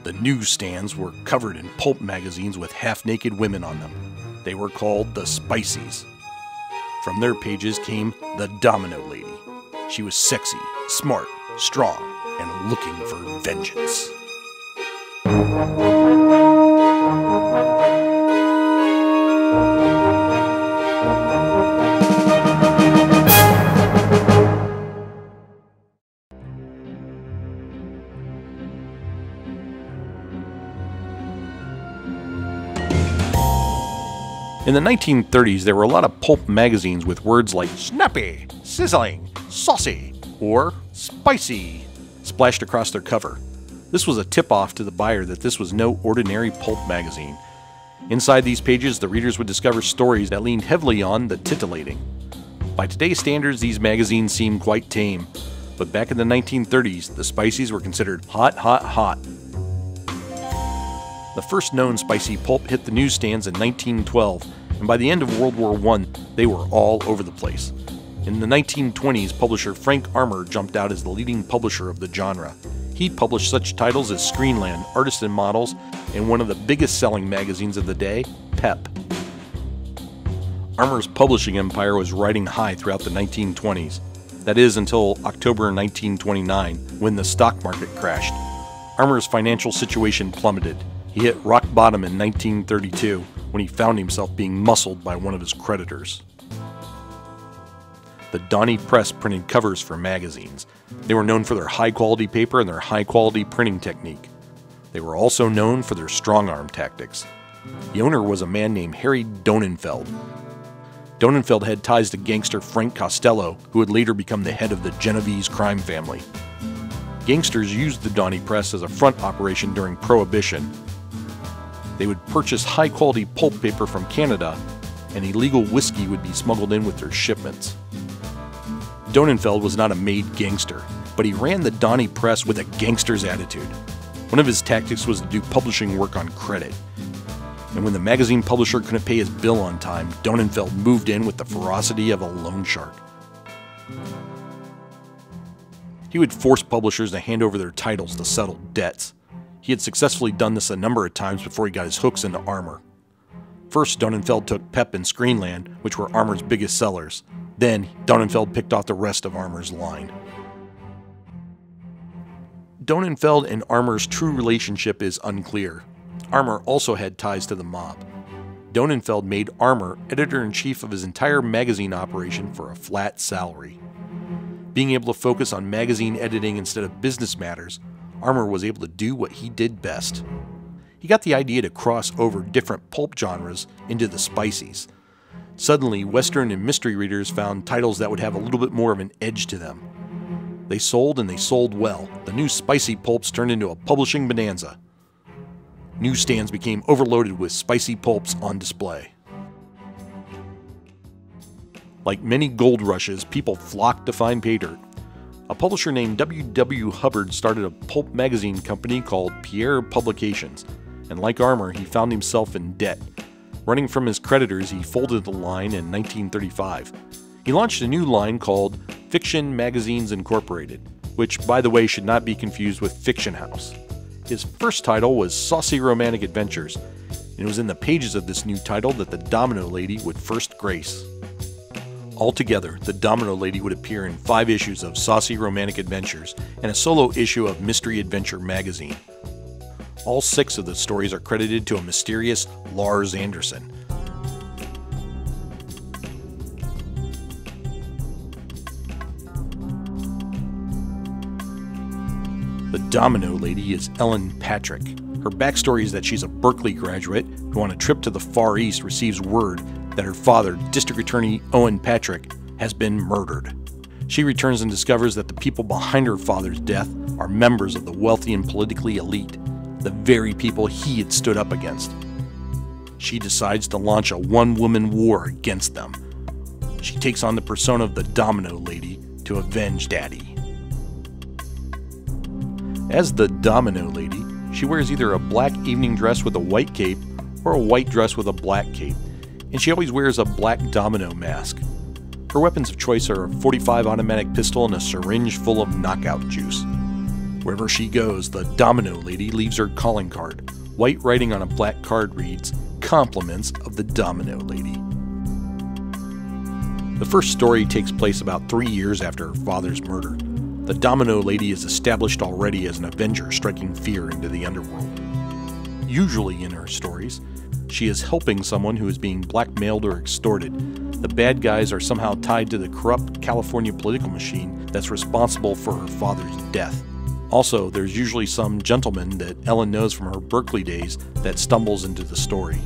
The newsstands were covered in pulp magazines with half-naked women on them. They were called the Spicies. From their pages came the Domino Lady. She was sexy, smart, strong, and looking for vengeance. In the 1930s, there were a lot of pulp magazines with words like snappy, sizzling, saucy, or spicy splashed across their cover. This was a tip-off to the buyer that this was no ordinary pulp magazine. Inside these pages, the readers would discover stories that leaned heavily on the titillating. By today's standards, these magazines seem quite tame, but back in the 1930s, the Spicies were considered hot, hot, hot. The first known spicy pulp hit the newsstands in 1912, and by the end of World War I, they were all over the place. In the 1920s, publisher Frank Armour jumped out as the leading publisher of the genre. He published such titles as Screenland, Artists and Models, and one of the biggest selling magazines of the day, Pep. Armour's publishing empire was riding high throughout the 1920s. That is, until October 1929, when the stock market crashed. Armour's financial situation plummeted. He hit rock bottom in 1932 when he found himself being muscled by one of his creditors. The Donny Press printed covers for magazines. They were known for their high-quality paper and their high-quality printing technique. They were also known for their strong-arm tactics. The owner was a man named Harry Donenfeld. Donenfeld had ties to gangster Frank Costello, who would later become the head of the Genovese crime family. Gangsters used the Donny Press as a front operation during Prohibition. They would purchase high-quality pulp paper from Canada, and illegal whiskey would be smuggled in with their shipments. Donenfeld was not a made gangster, but he ran the Donny Press with a gangster's attitude. One of his tactics was to do publishing work on credit. And when the magazine publisher couldn't pay his bill on time, Donenfeld moved in with the ferocity of a loan shark. He would force publishers to hand over their titles to settle debts. He had successfully done this a number of times before he got his hooks into Armour. First, Donenfeld took Pep and Screenland, which were Armour's biggest sellers. Then, Donenfeld picked off the rest of Armour's line. Donenfeld and Armour's true relationship is unclear. Armour also had ties to the mob. Donenfeld made Armour editor-in-chief of his entire magazine operation for a flat salary. Being able to focus on magazine editing instead of business matters, Armour was able to do what he did best. He got the idea to cross over different pulp genres into the Spicies. Suddenly, Western and mystery readers found titles that would have a little bit more of an edge to them. They sold, and they sold well. The new spicy pulps turned into a publishing bonanza. Newsstands became overloaded with spicy pulps on display. Like many gold rushes, people flocked to find pay dirt. A publisher named W. Hubbard started a pulp magazine company called Pierre Publications, and like Armour, he found himself in debt. Running from his creditors, he folded the line in 1935. He launched a new line called Fiction Magazines Incorporated, which, by the way, should not be confused with Fiction House. His first title was Saucy Romantic Adventures, and it was in the pages of this new title that the Domino Lady would first grace. Altogether, the Domino Lady would appear in 5 issues of Saucy Romantic Adventures and a solo issue of Mystery Adventure magazine. All 6 of the stories are credited to a mysterious Lars Anderson. The Domino Lady is Ellen Patric. Her backstory is that she's a Berkeley graduate who on a trip to the Far East receives word that her father, District Attorney Owen Patric, has been murdered. She returns and discovers that the people behind her father's death are members of the wealthy and politically elite, the very people he had stood up against. She decides to launch a one-woman war against them. She takes on the persona of the Domino Lady to avenge Daddy. As the Domino Lady, she wears either a black evening dress with a white cape or a white dress with a black cape, and she always wears a black domino mask. Her weapons of choice are a .45 automatic pistol and a syringe full of knockout juice. Wherever she goes, the Domino Lady leaves her calling card. White writing on a black card reads, "Compliments of the Domino Lady." The first story takes place about 3 years after her father's murder. The Domino Lady is established already as an avenger striking fear into the underworld. Usually in her stories, she is helping someone who is being blackmailed or extorted. The bad guys are somehow tied to the corrupt California political machine that's responsible for her father's death. Also, there's usually some gentleman that Ellen knows from her Berkeley days that stumbles into the story.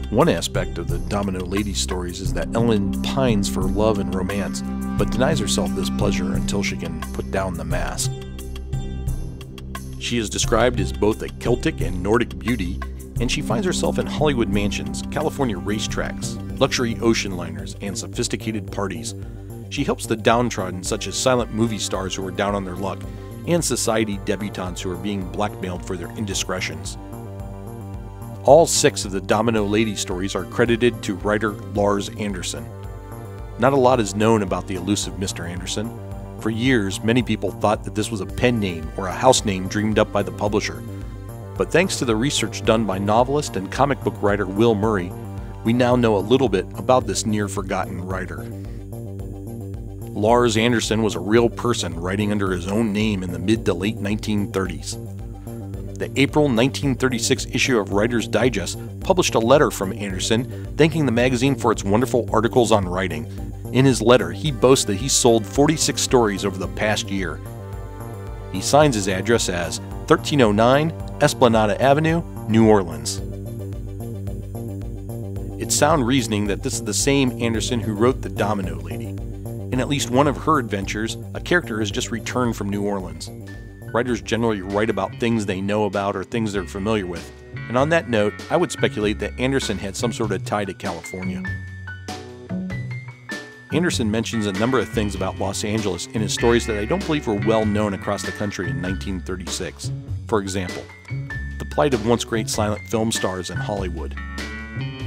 One aspect of the Domino Lady stories is that Ellen pines for love and romance, but denies herself this pleasure until she can put down the mask. She is described as both a Celtic and Nordic beauty, and she finds herself in Hollywood mansions, California racetracks, luxury ocean liners, and sophisticated parties. She helps the downtrodden, such as silent movie stars who are down on their luck, and society debutantes who are being blackmailed for their indiscretions. All 6 of the Domino Lady stories are credited to writer Lars Anderson. Not a lot is known about the elusive Mr. Anderson. For years, many people thought that this was a pen name or a house name dreamed up by the publisher. But thanks to the research done by novelist and comic book writer Will Murray, we now know a little bit about this near-forgotten writer. Lars Anderson was a real person writing under his own name in the mid to late 1930s. The April 1936 issue of Writer's Digest published a letter from Anderson thanking the magazine for its wonderful articles on writing. In his letter, he boasts that he sold 46 stories over the past year. He signs his address as 1309 Esplanade Avenue, New Orleans. It's sound reasoning that this is the same Anderson who wrote The Domino Lady. In at least one of her adventures, a character has just returned from New Orleans. Writers generally write about things they know about or things they're familiar with. And on that note, I would speculate that Anderson had some sort of tie to California. Anderson mentions a number of things about Los Angeles in his stories that I don't believe were well known across the country in 1936. For example, the plight of once great silent film stars in Hollywood.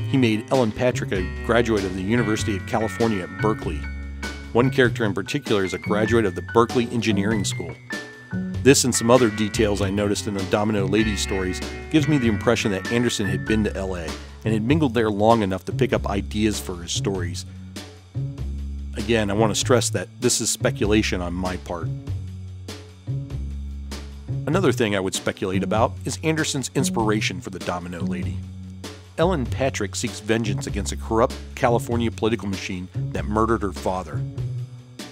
He made Ellen Patric a graduate of the University of California at Berkeley. One character in particular is a graduate of the Berkeley Engineering School. This and some other details I noticed in the Domino Lady stories gives me the impression that Anderson had been to LA and had mingled there long enough to pick up ideas for his stories. Again, I want to stress that this is speculation on my part. Another thing I would speculate about is Anderson's inspiration for the Domino Lady. Ellen Patric seeks vengeance against a corrupt California political machine that murdered her father.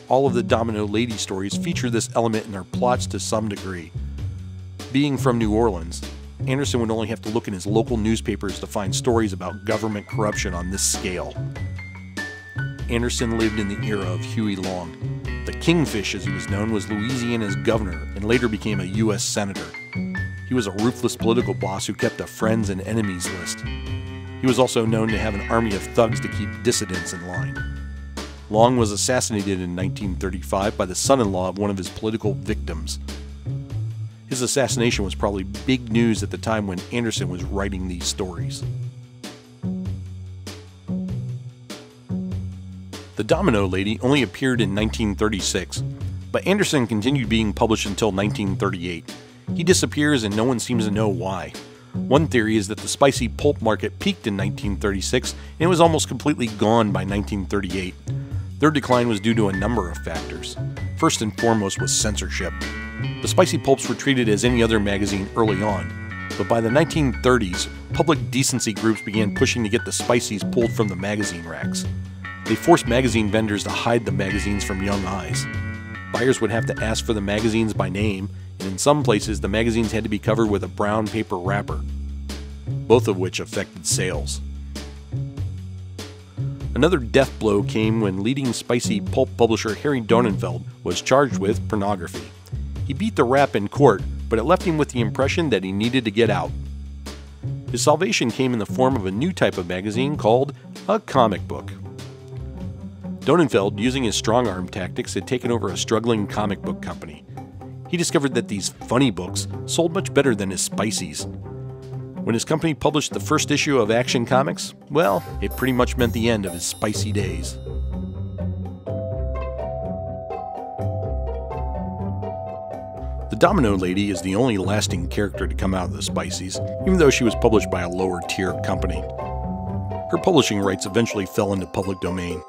All of the Domino Lady stories feature this element in their plots to some degree. Being from New Orleans, Anderson would only have to look in his local newspapers to find stories about government corruption on this scale. Anderson lived in the era of Huey Long. The Kingfish, as he was known, was Louisiana's governor and later became a U.S. senator. He was a ruthless political boss who kept a friends and enemies list. He was also known to have an army of thugs to keep dissidents in line. Long was assassinated in 1935 by the son-in-law of one of his political victims. His assassination was probably big news at the time when Anderson was writing these stories. The Domino Lady only appeared in 1936, but Anderson continued being published until 1938. He disappears and no one seems to know why. One theory is that the spicy pulp market peaked in 1936 and it was almost completely gone by 1938. Their decline was due to a number of factors. First and foremost was censorship. The spicy pulps were treated as any other magazine early on, but by the 1930s, public decency groups began pushing to get the spicies pulled from the magazine racks. They forced magazine vendors to hide the magazines from young eyes. Buyers would have to ask for the magazines by name, and in some places the magazines had to be covered with a brown paper wrapper, both of which affected sales. Another death blow came when leading spicy pulp publisher Harry Donenfeld was charged with pornography. He beat the rap in court, but it left him with the impression that he needed to get out. His salvation came in the form of a new type of magazine called a comic book. Donenfeld, using his strong-arm tactics, had taken over a struggling comic book company. He discovered that these funny books sold much better than his spicies. When his company published the first issue of Action Comics, well, it pretty much meant the end of his spicy days. The Domino Lady is the only lasting character to come out of the Spiceys, even though she was published by a lower tier company. Her publishing rights eventually fell into public domain.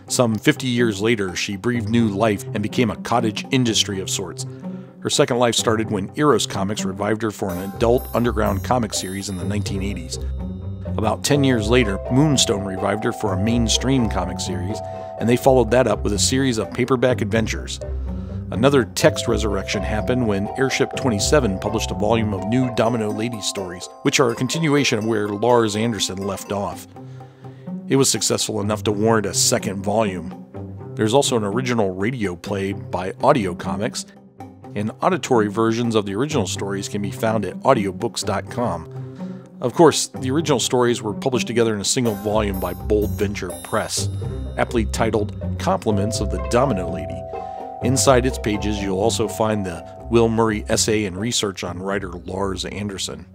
Some 50 years later, she breathed new life and became a cottage industry of sorts. Her second life started when Eros Comics revived her for an adult underground comic series in the 1980s. About 10 years later, Moonstone revived her for a mainstream comic series, and they followed that up with a series of paperback adventures. Another text resurrection happened when Ep.19 published a volume of new Domino Lady stories, which are a continuation of where Lars Anderson left off. It was successful enough to warrant a second volume. There's also an original radio play by Audio Comics, and auditory versions of the original stories can be found at audiobooks.com. Of course, the original stories were published together in a single volume by Bold Venture Press, aptly titled Compliments of the Domino Lady. Inside its pages, you'll also find the Will Murray essay and research on writer Lars Anderson.